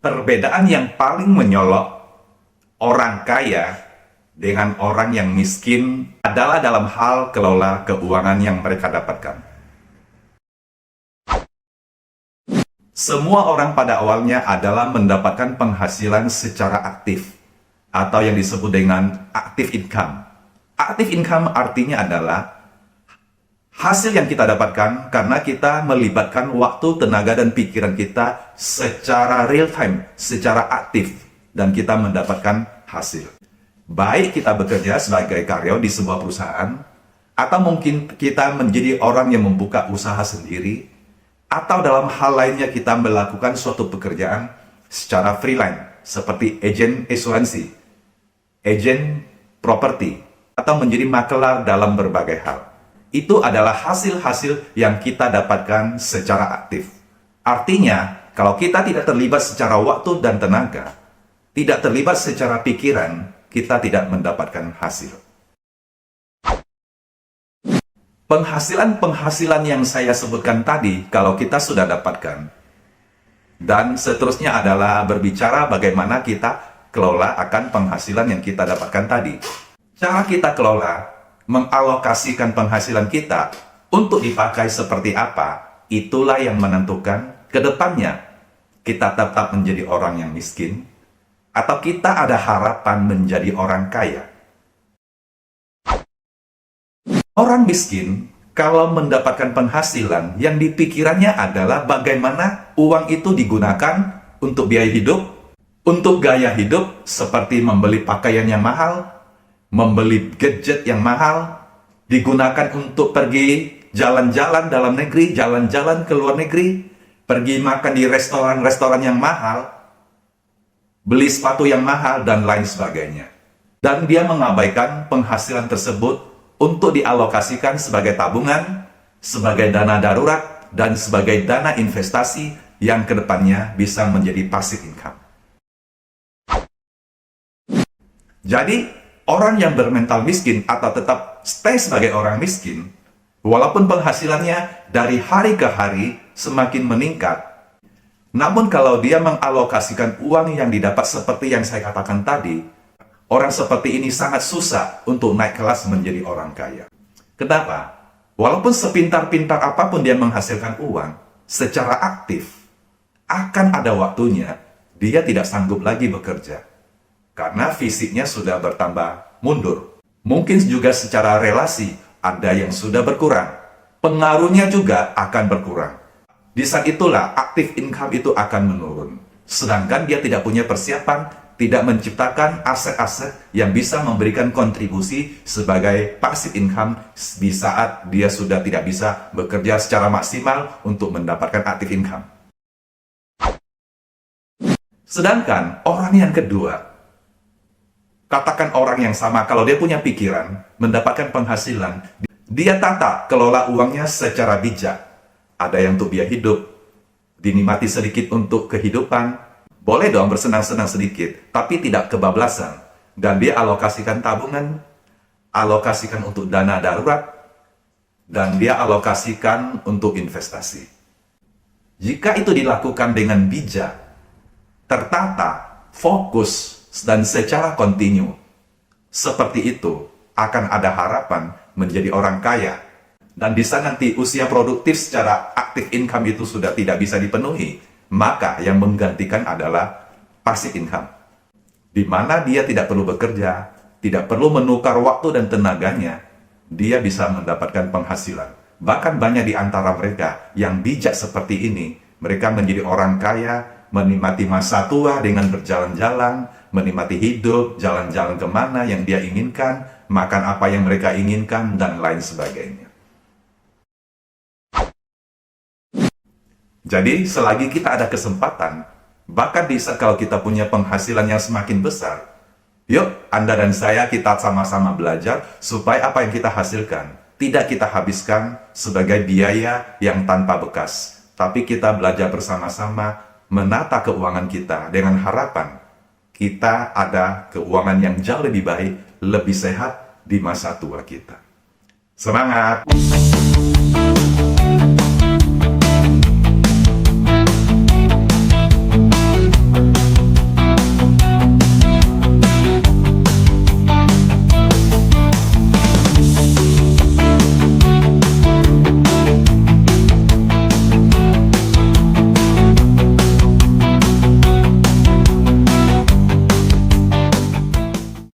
Perbedaan yang paling menyolok orang kaya dengan orang yang miskin adalah dalam hal kelola keuangan yang mereka dapatkan. Semua orang pada awalnya adalah mendapatkan penghasilan secara aktif, atau yang disebut dengan active income. Active income artinya adalah hasil yang kita dapatkan karena kita melibatkan waktu, tenaga, dan pikiran kita secara real time, secara aktif, dan kita mendapatkan hasil. Baik kita bekerja sebagai karyawan di sebuah perusahaan, atau mungkin kita menjadi orang yang membuka usaha sendiri, atau dalam hal lainnya kita melakukan suatu pekerjaan secara freelance, seperti agen asuransi, agen properti, atau menjadi makelar dalam berbagai hal. Itu adalah hasil-hasil yang kita dapatkan secara aktif. Artinya, kalau kita tidak terlibat secara waktu dan tenaga, tidak terlibat secara pikiran, kita tidak mendapatkan hasil. Penghasilan-penghasilan yang saya sebutkan tadi, kalau kita sudah dapatkan, dan seterusnya adalah berbicara bagaimana kita kelola akan penghasilan yang kita dapatkan tadi. Cara kita kelola, mengalokasikan penghasilan kita untuk dipakai seperti apa, itulah yang menentukan ke depannya kita tetap menjadi orang yang miskin atau kita ada harapan menjadi orang kaya. Orang miskin kalau mendapatkan penghasilan yang dipikirannya adalah bagaimana uang itu digunakan untuk biaya hidup, untuk gaya hidup seperti membeli pakaian yang mahal, membeli gadget yang mahal, digunakan untuk pergi jalan-jalan dalam negeri, jalan-jalan ke luar negeri, pergi makan di restoran-restoran yang mahal, beli sepatu yang mahal, dan lain sebagainya. Dan dia mengabaikan penghasilan tersebut untuk dialokasikan sebagai tabungan, sebagai dana darurat, dan sebagai dana investasi yang kedepannya bisa menjadi passive income. Jadi, orang yang bermental miskin atau tetap stay sebagai orang miskin, walaupun penghasilannya dari hari ke hari semakin meningkat, namun kalau dia mengalokasikan uang yang didapat seperti yang saya katakan tadi, orang seperti ini sangat susah untuk naik kelas menjadi orang kaya. Kenapa? Walaupun sepintar-pintar apapun dia menghasilkan uang, secara aktif, akan ada waktunya dia tidak sanggup lagi bekerja. Karena fisiknya sudah bertambah mundur. Mungkin juga secara relasi ada yang sudah berkurang. Pengaruhnya juga akan berkurang. Di saat itulah active income itu akan menurun. Sedangkan dia tidak punya persiapan, tidak menciptakan aset-aset yang bisa memberikan kontribusi sebagai passive income di saat dia sudah tidak bisa bekerja secara maksimal untuk mendapatkan active income. Sedangkan orang yang kedua, katakan orang yang sama, kalau dia punya pikiran, mendapatkan penghasilan, dia tata kelola uangnya secara bijak. Ada yang untuk biaya hidup, dinikmati sedikit untuk kehidupan, boleh dong bersenang-senang sedikit, tapi tidak kebablasan. Dan dia alokasikan tabungan, alokasikan untuk dana darurat, dan dia alokasikan untuk investasi. Jika itu dilakukan dengan bijak, tertata, fokus, dan secara kontinu, seperti itu akan ada harapan menjadi orang kaya. Dan bisa nanti usia produktif secara aktif income itu sudah tidak bisa dipenuhi, maka yang menggantikan adalah passive income, di mana dia tidak perlu bekerja, tidak perlu menukar waktu dan tenaganya, dia bisa mendapatkan penghasilan. Bahkan banyak di antara mereka yang bijak seperti ini, mereka menjadi orang kaya, menikmati masa tua dengan berjalan-jalan, menikmati hidup, jalan-jalan kemana yang dia inginkan, makan apa yang mereka inginkan, dan lain sebagainya. Jadi, selagi kita ada kesempatan, bahkan di saat kalau kita punya penghasilan yang semakin besar, yuk, Anda dan saya kita sama-sama belajar supaya apa yang kita hasilkan tidak kita habiskan sebagai biaya yang tanpa bekas, tapi kita belajar bersama-sama menata keuangan kita dengan harapan kita ada keuangan yang jauh lebih baik, lebih sehat di masa tua kita. Semangat!